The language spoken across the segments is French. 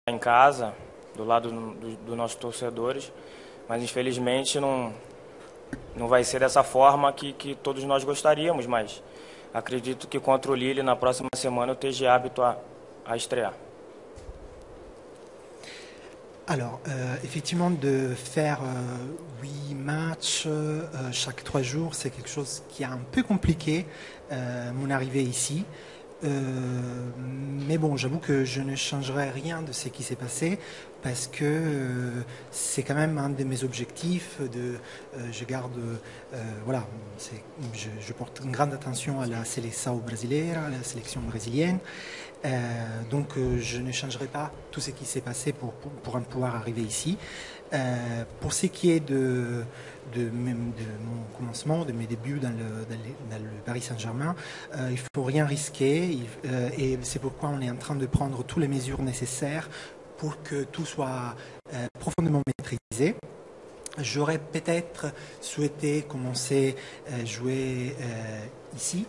em casa, do lado dos nossos torcedores, mas infelizmente não vai ser dessa forma que todos nós gostaríamos, mas acredito que contra o Lille na próxima semana eu esteja apto a estrear. Alors, effectivement, de faire 8 matchs chaque 3 jours, c'est quelque chose qui est un peu compliqué, mon arrivée ici. Mais bon, j'avoue que je ne changerai rien de ce qui s'est passé parce que c'est quand même un de mes objectifs. Je garde, voilà, je porte une grande attention à la Seleção brasileira, à la sélection brésilienne. Donc je ne changerai pas tout ce qui s'est passé pour pouvoir arriver ici. Pour ce qui est de mon commencement, de mes débuts dans le Paris Saint-Germain, il ne faut rien risquer et c'est pourquoi on est en train de prendre toutes les mesures nécessaires pour que tout soit profondément maîtrisé. J'aurais peut-être souhaité commencer à jouer ici,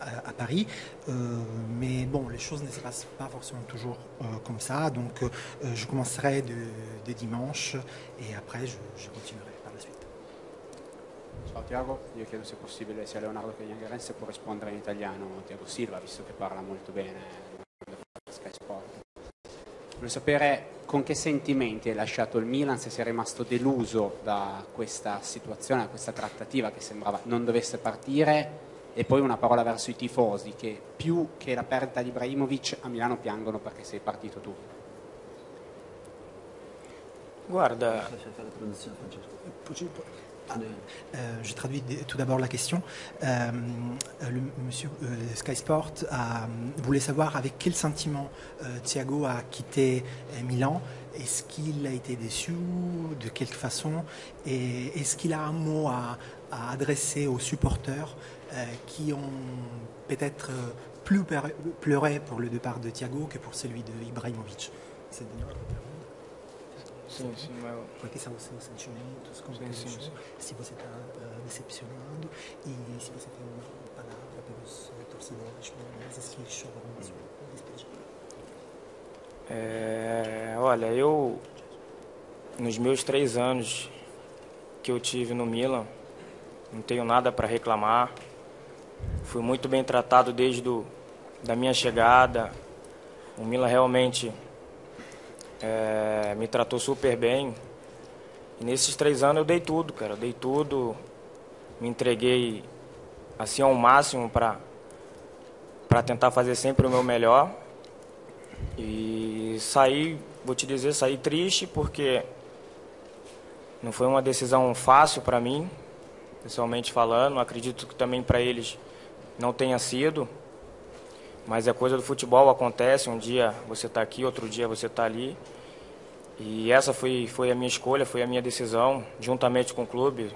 à Paris, mais bon, les choses ne se passent pas forcément toujours comme ça, donc je commencerai de dimanche et après je continuerai par la suite. Ciao Tiago, io chiedo se è possibile sia Leonardo che Jan se può rispondere in italiano Tiago Silva, visto che parla molto bene Sky Sport. Voglio sapere con che sentimenti hai lasciato il Milan, se sei rimasto deluso da questa situazione, da questa trattativa che sembrava non dovesse partire. E poi una parola verso i tifosi che più che la perdita di Ibrahimovic a Milano piangono perché sei partito tu. Guarda, je traduis tout d'abord la question. Le monsieur Sky Sport voulait savoir avec quel sentiment Thiago a quitté Milan. Est-ce qu'il a été déçu? De quelle façon? Et est-ce qu'il a un mot à adresser aux supporters qui ont peut-être plus pleuré pour le départ de Thiago que pour celui de Ibrahimovic? sim, mas... Quais são os seus sentimentos? Como que sim. Se você está decepcionado e se você tem uma palavra para os torcedores milaneses que choram na sua despedida. Olha, eu nos meus 3 anos que eu tive no Milan, não tenho nada para reclamar. Fui muito bem tratado desde da minha chegada. O Milan realmente me tratou super bem. E nesses 3 anos eu dei tudo, cara. Eu dei tudo, me entreguei assim ao máximo para tentar fazer sempre o meu melhor. E saí, vou te dizer, saí triste porque não foi uma decisão fácil para mim, pessoalmente falando. Acredito que também para eles não tenha sido, mas é coisa do futebol, acontece. Um dia você está aqui, outro dia você está ali. E essa foi a minha escolha, foi a minha decisão, juntamente com o clube.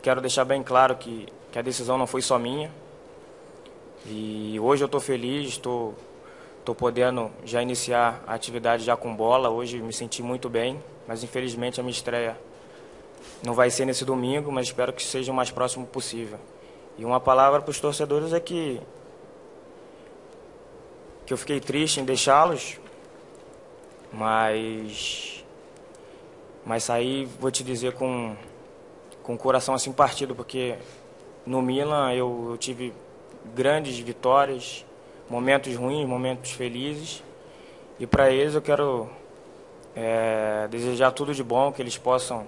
Quero deixar bem claro que a decisão não foi só minha. E hoje eu estou feliz, estou podendo já iniciar a atividade já com bola. Hoje me senti muito bem, mas infelizmente a minha estreia não vai ser nesse domingo, mas espero que seja o mais próximo possível. E uma palavra para os torcedores é que eu fiquei triste em deixá-los, mas saí, vou te dizer, com o coração assim partido, porque no Milan eu tive grandes vitórias, momentos ruins, momentos felizes, e para eles eu quero desejar tudo de bom, que eles possam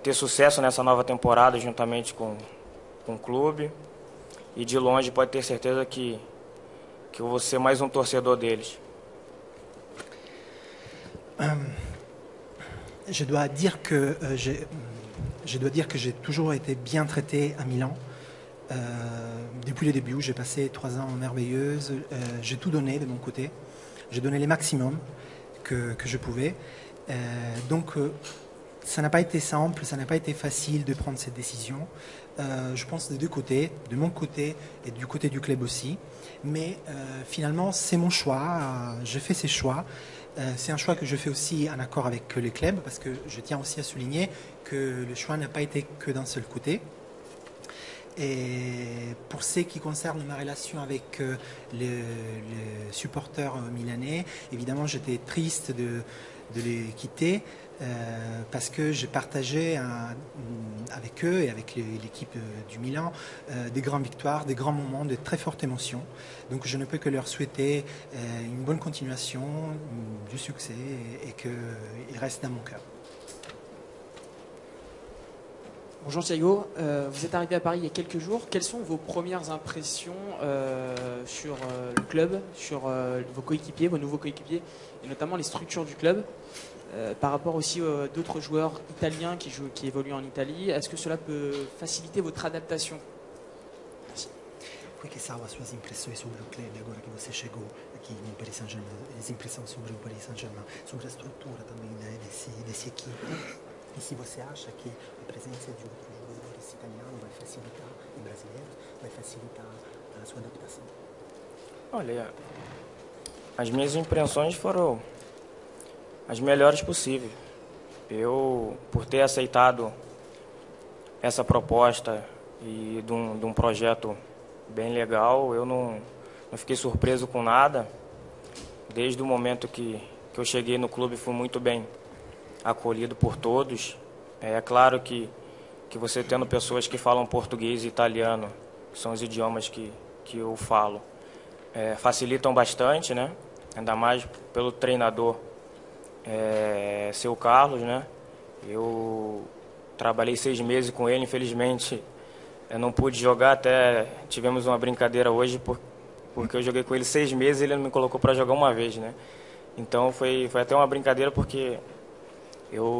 ter sucesso nessa nova temporada juntamente com o clube, e de longe pode ter certeza que eu vou ser mais um torcedor deles. Je dois dire que j'ai toujours été bien traité à Milan. Depuis le début, j'ai passé 3 ans merveilleuses. J'ai tout donné de mon côté. J'ai donné les maximums que je pouvais. Donc, ça n'a pas été simple, ça n'a pas été facile de prendre cette décision. Je pense des deux côtés, de mon côté et du côté du club aussi. Mais finalement, c'est mon choix. Je fais ces choix. C'est un choix que je fais aussi en accord avec le club, parce que je tiens aussi à souligner que le choix n'a pas été que d'un seul côté. Et pour ce qui concerne ma relation avec supporters milanais. Évidemment, j'étais triste de les quitter parce que j'ai partagé avec eux et avec l'équipe du Milan des grandes victoires, des grands moments, de très fortes émotions. Donc je ne peux que leur souhaiter une bonne continuation, du succès et qu'ils restent dans mon cœur. Bonjour Thiago, vous êtes arrivé à Paris il y a quelques jours. Quelles sont vos premières impressions sur le club, sur vos coéquipiers, vos nouveaux coéquipiers, et notamment les structures du club, par rapport aussi à d'autres joueurs italiens qui évoluent en Italie? Est-ce que cela peut faciliter votre adaptation? Merci. Quais são as suas impressões sobre o clube agora que você chegou aqui no Paris Saint-Germain? As impressões sobre o Paris Saint-Germain, sobre a estrutura também desse equipe. E se você acha que a presença de outros jogadores italianos vai facilitar, e brasileiros, vai facilitar a sua adaptação? Olha, as minhas impressões foram as melhores possíveis. Eu, por ter aceitado essa proposta e de um projeto bem legal, eu não fiquei surpreso com nada. Desde o momento que eu cheguei no clube, fui muito bem acolhido por todos. É claro que você tendo pessoas que falam português e italiano, que são os idiomas que eu falo, facilitam bastante, né? Ainda mais pelo treinador seu Carlos, né? Eu trabalhei 6 meses com ele, infelizmente eu não pude jogar, até tivemos uma brincadeira hoje porque eu joguei com ele 6 meses e ele não me colocou para jogar uma vez, né? Então foi até uma brincadeira porque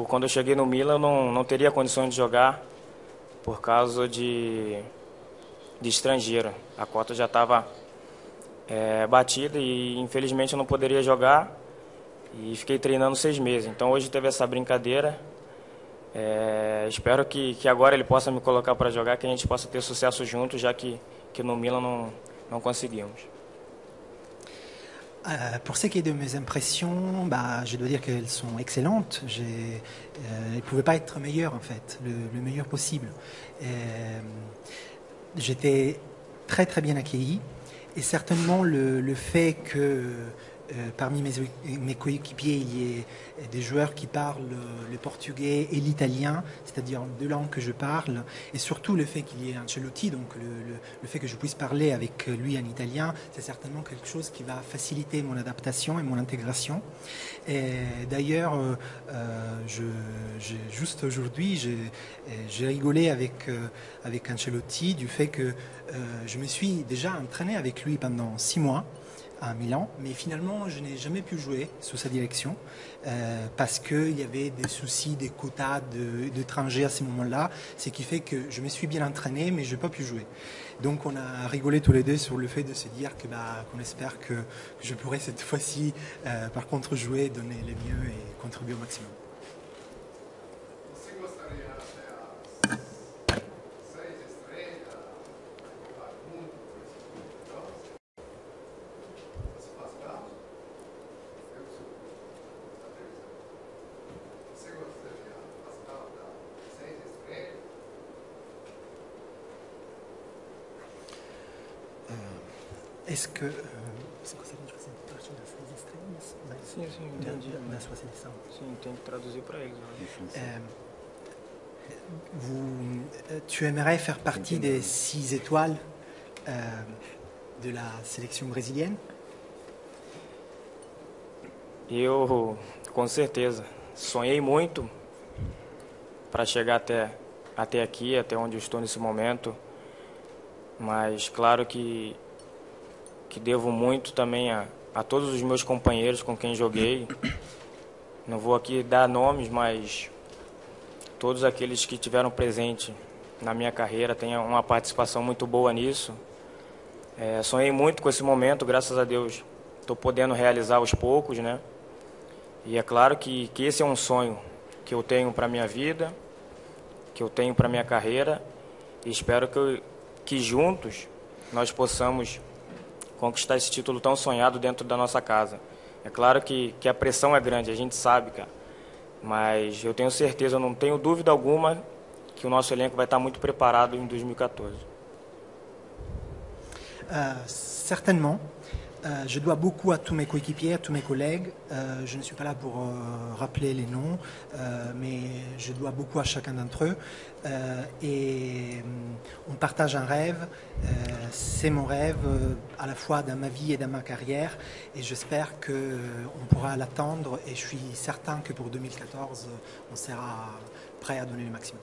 quando eu cheguei no Milan, eu não teria condições de jogar por causa de estrangeiro. A cota já estava batida e infelizmente eu não poderia jogar e fiquei treinando 6 meses. Então hoje teve essa brincadeira. Espero que agora ele possa me colocar para jogar, que a gente possa ter sucesso juntos, já que no Milan não conseguimos. Pour ce qui est de mes impressions, je dois dire qu'elles sont excellentes. Elles ne pouvaient pas être meilleures, en fait, le meilleur possible. J'étais très très bien accueilli et certainement le fait que parmi mes coéquipiers, il y ait des joueurs qui parlent le portugais et l'italien, c'est-à-dire 2 langues que je parle, et surtout le fait qu'il y ait Ancelotti, donc le fait que je puisse parler avec lui en italien, c'est certainement quelque chose qui va faciliter mon adaptation et mon intégration. D'ailleurs, juste aujourd'hui, j'ai rigolé avec Ancelotti du fait que je me suis déjà entraîné avec lui pendant 6 mois à Milan, mais finalement je n'ai jamais pu jouer sous sa direction parce qu'il y avait des soucis, des quotas d'étrangers à ce moment-là, ce qui fait que je me suis bien entraîné mais je n'ai pas pu jouer. Donc on a rigolé tous les deux sur le fait de se dire qu'on espère que je pourrai cette fois-ci par contre jouer, donner le mieux et contribuer au maximum. Est-ce que você gostaria de fazer parte das 6 estrelas? Sim, entendi. Da sua seleção? Sim, tem que traduzir para eles. Tu aimerais faire partie des 6 étoiles de la sélection brésilienne? Eu, com certeza, sonhei muito para chegar até aqui, até onde eu estou nesse momento, mas claro que devo muito também a todos os meus companheiros com quem joguei. Não vou aqui dar nomes, mas todos aqueles que tiveram presente na minha carreira têm uma participação muito boa nisso. Sonhei muito com esse momento, graças a Deus estou podendo realizar aos poucos, né? E é claro que esse é um sonho que eu tenho para a minha vida, que eu tenho para a minha carreira, e espero que juntos nós possamos conquistar esse título tão sonhado dentro da nossa casa. É claro que a pressão é grande, a gente sabe, cara, mas eu tenho certeza, eu não tenho dúvida alguma que o nosso elenco vai estar muito preparado em 2014. Certainement. Je dois beaucoup à tous mes coéquipiers, à tous mes collègues. Je ne suis pas là pour rappeler les noms, mais je dois beaucoup à chacun d'entre eux. Et on partage un rêve. C'est mon rêve à la fois dans ma vie et dans ma carrière. Et j'espère qu'on pourra l'atteindre. Et je suis certain que pour 2014, on sera prêt à donner le maximum.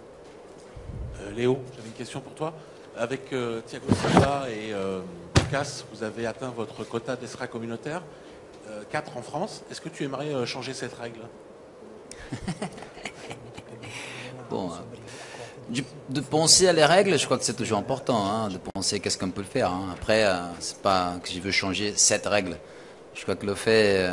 Léo, j'avais une question pour toi. Avec Thiago Silva et Lucas, vous avez atteint votre quota d'extra communautaire, 4 en France. Est-ce que tu aimerais changer cette règle? Bon, de penser à les règles, je crois que c'est toujours important, hein, de penser qu'est-ce qu'on peut le faire. Hein. Après, c'est pas que je veux changer cette règle. Je crois que le fait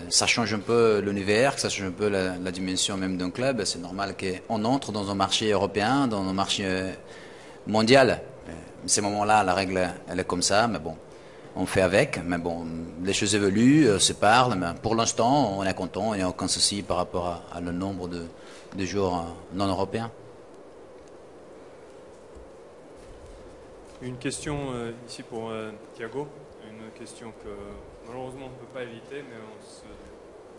ça change un peu l'univers, que ça change un peu la dimension même d'un club. C'est normal qu'on entre dans un marché européen, dans un marché mondial. À ces moments-là, la règle, elle est comme ça, mais bon, on fait avec. Mais bon, les choses évoluent, se parlent. Mais pour l'instant, on est content, il n'y a aucun souci par rapport à le nombre de joueurs non européens. Une question ici pour Thiago, une question que malheureusement on ne peut pas éviter, mais on se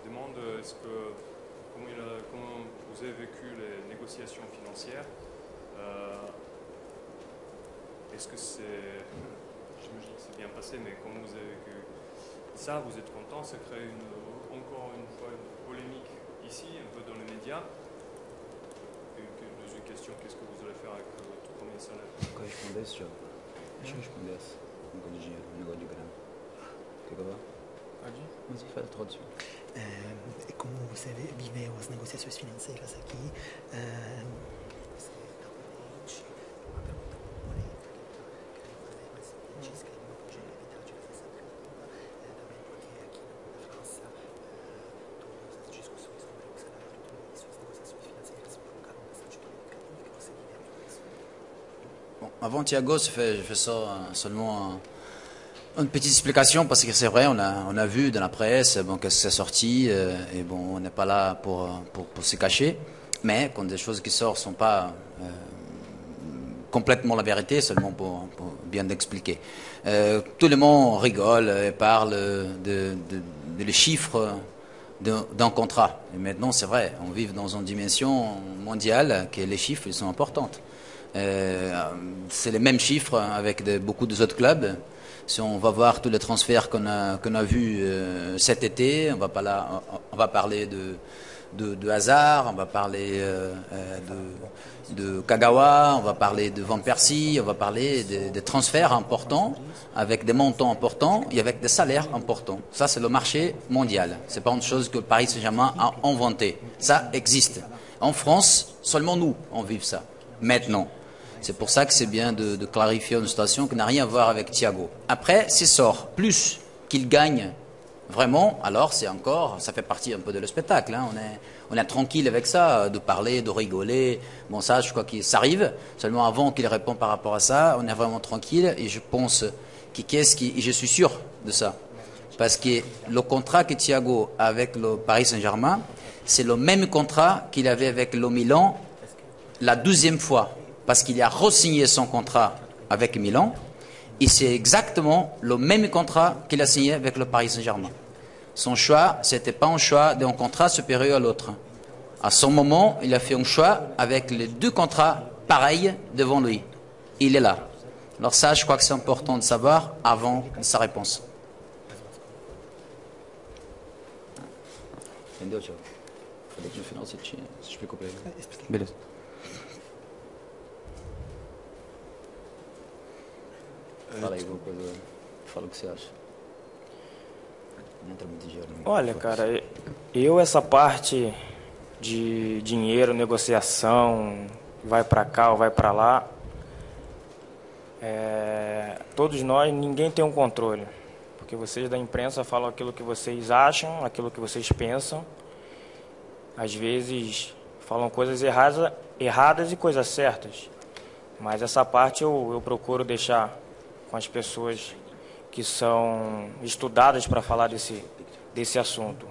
demande comment vous avez vécu les négociations financières. Est-ce que j'imagine que c'est bien passé, mais comment vous avez vécu ça? Vous êtes content? Ça crée encore une fois une polémique ici, un peu dans les médias. Deuxième question, qu'est-ce que vous allez faire avec votre premier salaire? Deixa eu responder essa. Um negócio de dinheiro, um negócio de grana. Quer que eu vá? Pode ir. Mas faz a tradução. Como você viveu as negociações financeiras aqui? Bon, avant Thiago, je fais ça seulement une petite explication parce que c'est vrai, on a vu dans la presse bon, que c'est sorti et bon, on n'est pas là pour se cacher. Mais quand des choses qui sortent ne sont pas complètement la vérité, seulement pour bien l'expliquer. Tout le monde rigole et parle les chiffres d'un contrat. Et maintenant, c'est vrai, on vit dans une dimension mondiale que les chiffres ils sont importants. C'est les mêmes chiffres avec beaucoup d'autres clubs. Si on va voir tous les transferts qu'on a vus cet été, on va parler de Hazard, on va parler de Kagawa, on va parler de Van Persie, on va parler de transferts importants avec des montants importants et avec des salaires importants. Ça, c'est le marché mondial. C'est pas une chose que Paris Saint-Germain a inventé. Ça existe. En France, seulement nous, on vit ça. Maintenant. C'est pour ça que c'est bien de clarifier une situation qui n'a rien à voir avec Thiago. Après, s'il sort plus qu'il gagne vraiment, alors ça fait partie un peu de le spectacle. Hein. On est tranquille avec ça, de parler, de rigoler. Bon, ça, je crois que ça arrive. Seulement avant qu'il réponde par rapport à ça, on est vraiment tranquille. Et je pense et je suis sûr de ça. Parce que le contrat que Thiago a avec le Paris Saint-Germain, c'est le même contrat qu'il avait avec le Milan la 12e fois. Parce qu'il a re-signé son contrat avec Milan, et c'est exactement le même contrat qu'il a signé avec le Paris Saint-Germain. Son choix, ce n'était pas un choix d'un contrat supérieur à l'autre. À son moment, il a fait un choix avec les deux contrats pareils devant lui. Il est là. Alors ça, je crois que c'est important de savoir avant sa réponse. Beleza. Fala aí alguma coisa, fala o que você acha. Não entra muito dinheiro. Olha, cara, essa parte de dinheiro, negociação, vai para cá ou vai para lá, todos nós, ninguém tem um controle. Porque vocês da imprensa falam aquilo que vocês acham, aquilo que vocês pensam. Às vezes falam coisas erradas e coisas certas. Mas essa parte eu procuro deixar com as pessoas que são estudadas para falar desse assunto.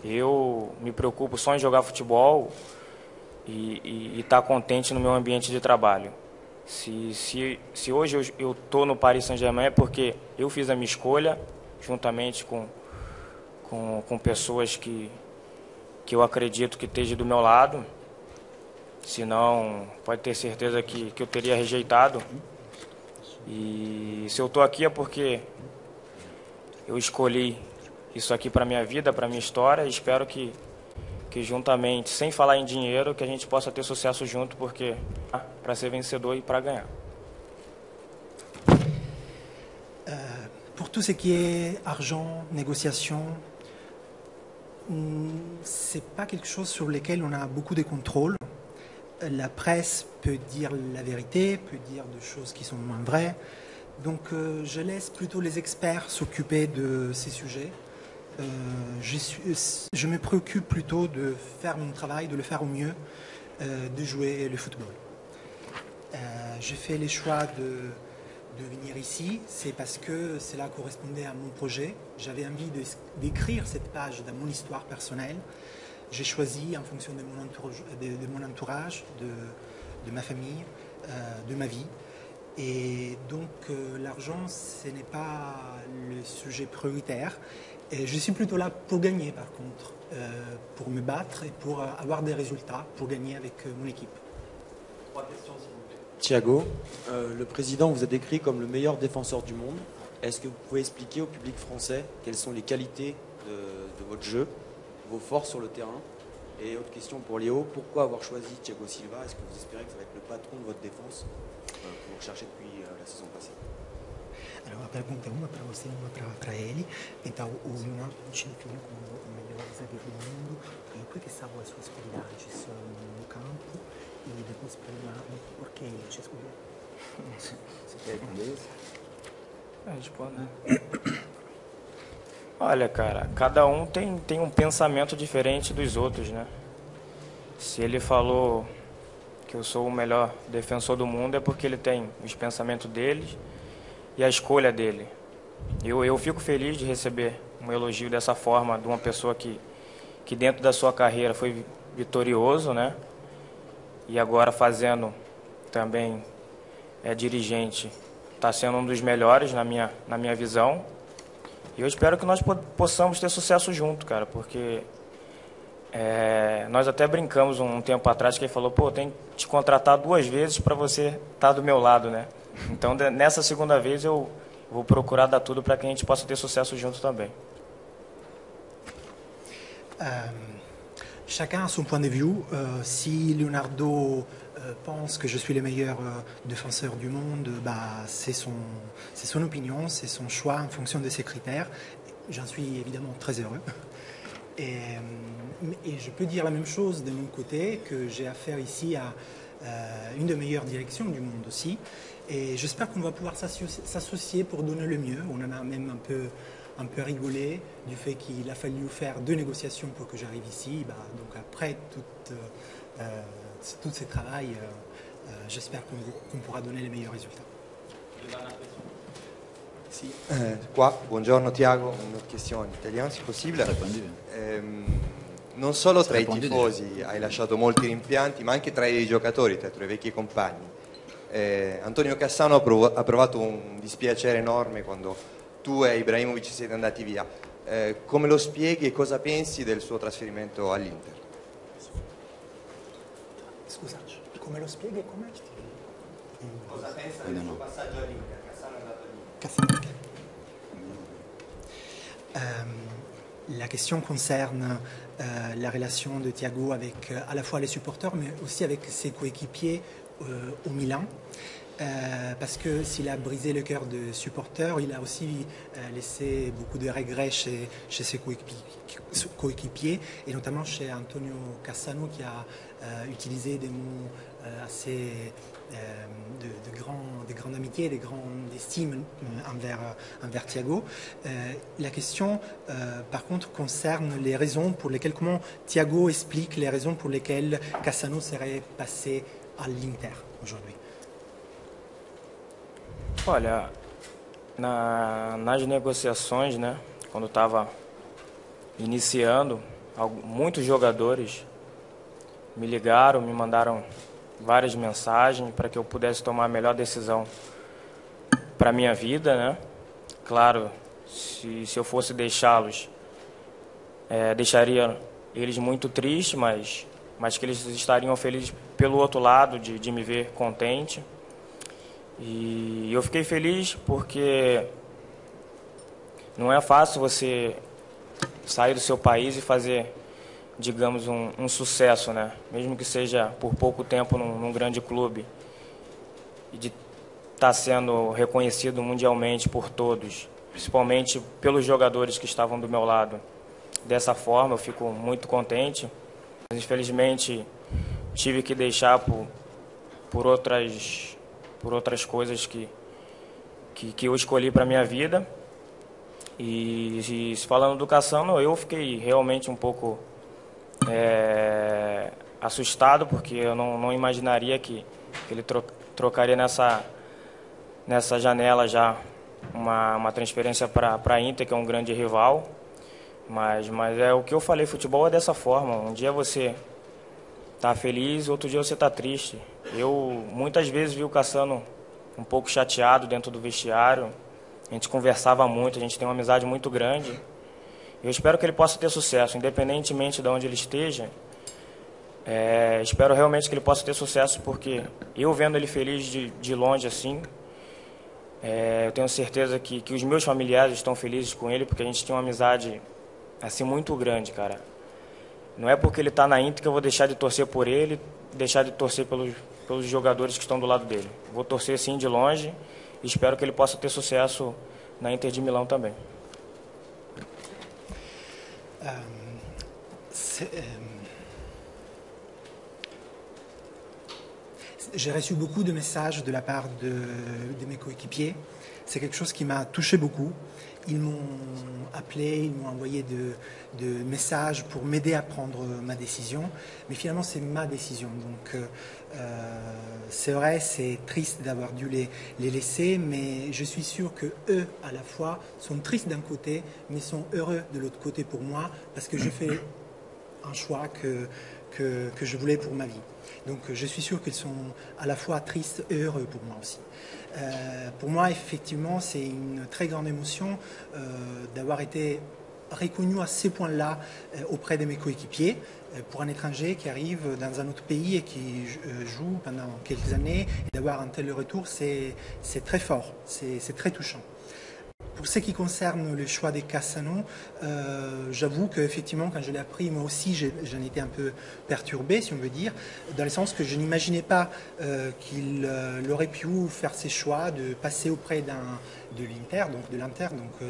Eu me preocupo só em jogar futebol e estar contente no meu ambiente de trabalho. Se hoje eu estou no Paris Saint-Germain é porque eu fiz a minha escolha, juntamente com pessoas que eu acredito que esteja do meu lado. Senão, pode ter certeza que eu teria rejeitado. E se eu estou aqui é porque eu escolhi isso aqui para minha vida, para minha história, e espero que juntamente, sem falar em dinheiro, que a gente possa ter sucesso junto, porque para ser vencedor e para ganhar. Pour tout ce qui est argent, négociation, c'est pas quelque chose sur lequel on a beaucoup de contrôle. La presse peut dire la vérité, peut dire des choses qui sont moins vraies. Donc je laisse plutôt les experts s'occuper de ces sujets. Je me préoccupe plutôt de faire mon travail, de le faire au mieux, de jouer le football. J'ai fait le choix de venir ici, c'est parce que cela correspondait à mon projet. J'avais envie d'écrire cette page dans mon histoire personnelle. J'ai choisi en fonction de mon entourage, de ma famille, de ma vie. Et donc l'argent, ce n'est pas le sujet prioritaire. Et je suis plutôt là pour gagner par contre, pour me battre et pour avoir des résultats, pour gagner avec mon équipe. 3 questions s'il vous plaît. Thiago, le président vous a décrit comme le meilleur défenseur du monde. Est-ce que vous pouvez expliquer au public français quelles sont les qualités de votre jeu, vos forces sur le terrain? Et autre question pour Léo, pourquoi avoir choisi Thiago Silva? Est-ce que vous espérez que ça va être le patron de votre défense que vous recherchez depuis la saison passée? Allora, a pergunta é uma para você e uma para ele. Então, o Leonardo te definiu como o melhor zagueiro do mundo. E por que são as suas qualidades no campo? E depois para o Leonardo, por que ele te escolheu? Você quer responder isso? Responda. Olha, cara, cada um tem um pensamento diferente dos outros, né? Se ele falou que eu sou o melhor defensor do mundo, é porque ele tem os pensamentos dele e a escolha dele. Eu fico feliz de receber um elogio dessa forma de uma pessoa que dentro da sua carreira foi vitorioso, né? E agora fazendo também dirigente, está sendo um dos melhores na minha visão. E eu espero que nós possamos ter sucesso junto, cara, porque nós até brincamos um tempo atrás que ele falou, pô, tem que te contratar 2 vezes para você estar do meu lado, né? Então, nessa segunda vez, eu vou procurar dar tudo para que a gente possa ter sucesso junto também. Chacun a son point de vue. Si Leonardo pense que je suis le meilleur défenseur du monde, c'est son opinion, c'est son choix en fonction de ses critères. J'en suis évidemment très heureux. Et je peux dire la même chose de mon côté, que j'ai affaire ici à une des meilleures directions du monde aussi. Et j'espère qu'on va pouvoir s'associer pour donner le mieux. On en a même un peu rigolé du fait qu'il a fallu faire 2 négociations pour que j'arrive ici. Donc après tout ce travail, j'espère qu'on pourra donner les meilleurs résultats. Sì, qua, buongiorno Tiago, una question in italiano se possibile. Non solo tra i tifosi hai lasciato molti rimpianti, ma anche tra i giocatori, tra i tuoi vecchi compagni. Antonio Cassano ha provato un dispiacere enorme quando tu e Ibrahimovic siete andati via. Come lo spieghi e cosa pensi del suo trasferimento all'Inter? Scusa, come lo spieghi? Cosa pensa del suo passaggio all'Inter? Cassano è andato all'Inter. La question concerne la relation de Thiago avec à la fois les supporters, mais aussi avec ses coéquipiers au Milan. Parce que s'il a brisé le cœur de supporters, il a aussi laissé beaucoup de regrets chez ses coéquipiers, et notamment chez Antonio Cassano, qui a utilisé des mots assez de grande amitié, de grande estime envers Thiago. La question, par contre, concerne les raisons pour lesquelles, comment Thiago explique les raisons pour lesquelles Cassano serait passé à l'Inter aujourd'hui. Olha, nas negociações, né, quando estava iniciando, muitos jogadores me ligaram, me mandaram várias mensagens para que eu pudesse tomar a melhor decisão para a minha vida, né? Claro, se eu fosse deixá-los, deixaria eles muito tristes, mas que eles estariam felizes pelo outro lado, de me ver contente. E eu fiquei feliz porque não é fácil você sair do seu país e fazer, digamos, um sucesso, né? Mesmo que seja por pouco tempo num grande clube, e de estar sendo reconhecido mundialmente por todos, principalmente pelos jogadores que estavam do meu lado. Dessa forma, eu fico muito contente. Mas, infelizmente, tive que deixar por outras coisas que eu escolhi para a minha vida. E falando do Cassano, eu fiquei realmente um pouco assustado, porque eu não imaginaria que ele trocaria nessa janela já uma transferência para a Inter, que é um grande rival. Mas é o que eu falei, futebol é dessa forma. Um dia você está feliz, outro dia você está triste. Eu muitas vezes vi o Cassano um pouco chateado dentro do vestiário. A gente conversava muito, a gente tem uma amizade muito grande. Eu espero que ele possa ter sucesso, independentemente de onde ele esteja. Espero realmente que ele possa ter sucesso, porque eu vendo ele feliz de longe assim, eu tenho certeza que os meus familiares estão felizes com ele, porque a gente tem uma amizade assim muito grande, cara. Não é porque ele está na Inter que eu vou deixar de torcer por ele, deixar de torcer pelos jogadores que estão do lado dele. Vou torcer sim de longe e espero que ele possa ter sucesso na Inter de Milão também. J'ai reçu beaucoup de messages de la part de mes coéquipiers. C'est quelque chose qui m'a touché beaucoup. Ils m'ont appelé, ils m'ont envoyé de messages pour m'aider à prendre ma décision. Mais finalement, c'est ma décision. Donc, c'est vrai, c'est triste d'avoir dû les laisser, mais je suis sûr que eux, à la fois, sont tristes d'un côté, mais sont heureux de l'autre côté pour moi, parce que je fais un choix que je voulais pour ma vie. Donc je suis sûr qu'ils sont à la fois tristes et heureux pour moi aussi. Pour moi, effectivement, c'est une très grande émotion d'avoir été reconnu à ces points-là auprès de mes coéquipiers. Pour un étranger qui arrive dans un autre pays et qui joue pendant quelques années, et d'avoir un tel retour, c'est très fort, c'est très touchant. Pour ce qui concerne le choix des Cassano, j'avoue qu'effectivement, quand je l'ai appris, moi aussi, j'en étais un peu perturbé, si on veut dire, dans le sens que je n'imaginais pas qu'il aurait pu faire ses choix de passer auprès de l'Inter, donc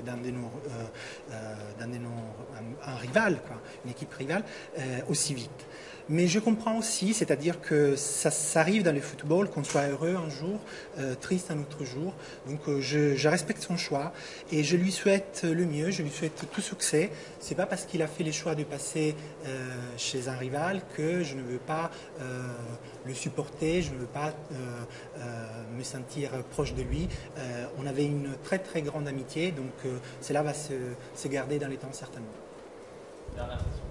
un rival, quoi, une équipe rivale, aussi vite. Mais je comprends aussi, c'est-à-dire que ça arrive dans le football, qu'on soit heureux un jour, triste un autre jour. Donc je respecte son choix et je lui souhaite le mieux, je lui souhaite tout succès. C'est pas parce qu'il a fait le choix de passer chez un rival que je ne veux pas le supporter, je ne veux pas me sentir proche de lui. On avait une très très grande amitié, donc cela va se garder dans les temps certainement. Dernière question.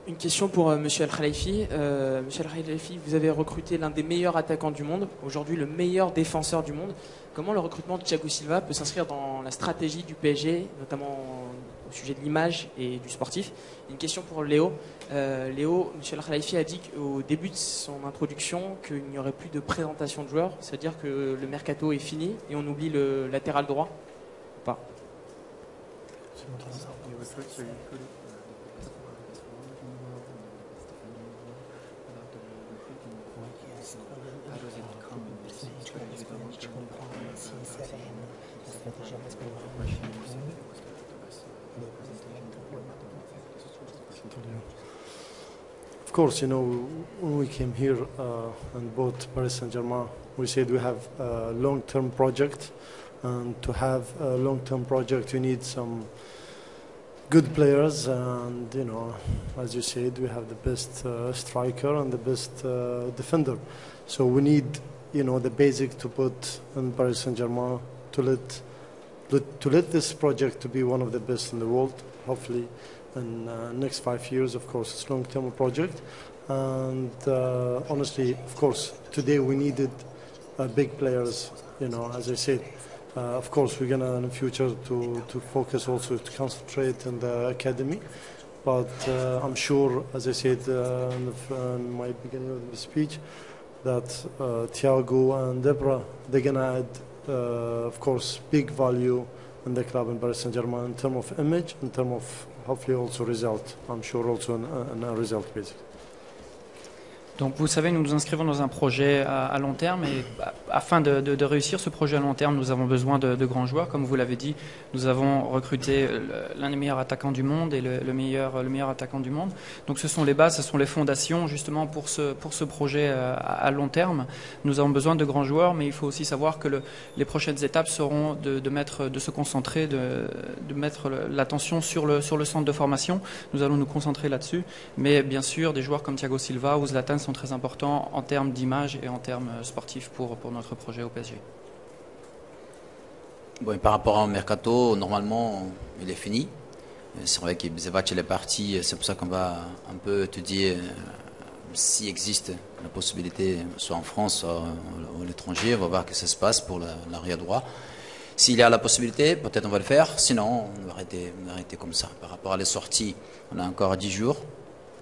Une question pour Monsieur El Khalifi. Monsieur El Khalifi, vous avez recruté l'un des meilleurs attaquants du monde, aujourd'hui le meilleur défenseur du monde. Comment le recrutement de Thiago Silva peut s'inscrire dans la stratégie du PSG, notamment au sujet de l'image et du sportif? Une question pour Léo. Léo, Monsieur El Khalifi a dit au début de son introduction qu'il n'y aurait plus de présentation de joueurs, c'est-à-dire que le mercato est fini et on oublie le latéral droit ou pas? Of course, you know, when we came here and bought Paris Saint-Germain, we said we have a long-term project, and to have a long-term project, you need some good players, and you know, as you said, we have the best striker and the best defender. So we need, you know, the basic to put in Paris Saint-Germain to let this project to be one of the best in the world, hopefully. In next 5 years, of course, it's a long-term project, and honestly, of course, today we needed big players. You know, as I said, Of course, we're gonna in the future to focus also to concentrate in the academy, but I'm sure, as I said in my beginning of the speech, that Thiago and Debra, they're gonna add, of course, big value in the club in Paris Saint-Germain in terms of image, in terms of hopefully also result. I'm sure also in a result basically. Donc vous savez, nous nous inscrivons dans un projet à long terme et afin de réussir ce projet à long terme, nous avons besoin de grands joueurs. Comme vous l'avez dit, nous avons recruté l'un des meilleurs attaquants du monde et le meilleur attaquant du monde. Donc ce sont les bases, ce sont les fondations justement pour ce projet à long terme. Nous avons besoin de grands joueurs, mais il faut aussi savoir que les prochaines étapes seront de se concentrer, de mettre l'attention sur le centre de formation. Nous allons nous concentrer là-dessus, mais bien sûr, des joueurs comme Thiago Silva ou Zlatan sont très importants en termes d'image et en termes sportifs pour notre projet au PSG. Bon, par rapport au mercato, normalement, il est fini. C'est vrai que Bisevac est parti, c'est pour ça qu'on va un peu étudier s'il existe la possibilité, soit en France, soit à l'étranger. On va voir que ça se passe pour l'arrière droit. S'il y a la possibilité, peut-être on va le faire. Sinon, on va arrêter comme ça. Par rapport à les sorties, on a encore 10 jours.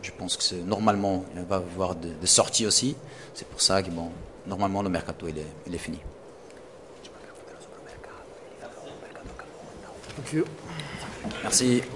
Je pense que normalement, il va y avoir des sorties aussi. C'est pour ça que, bon, normalement, le mercato, il est fini. Thank you. Merci.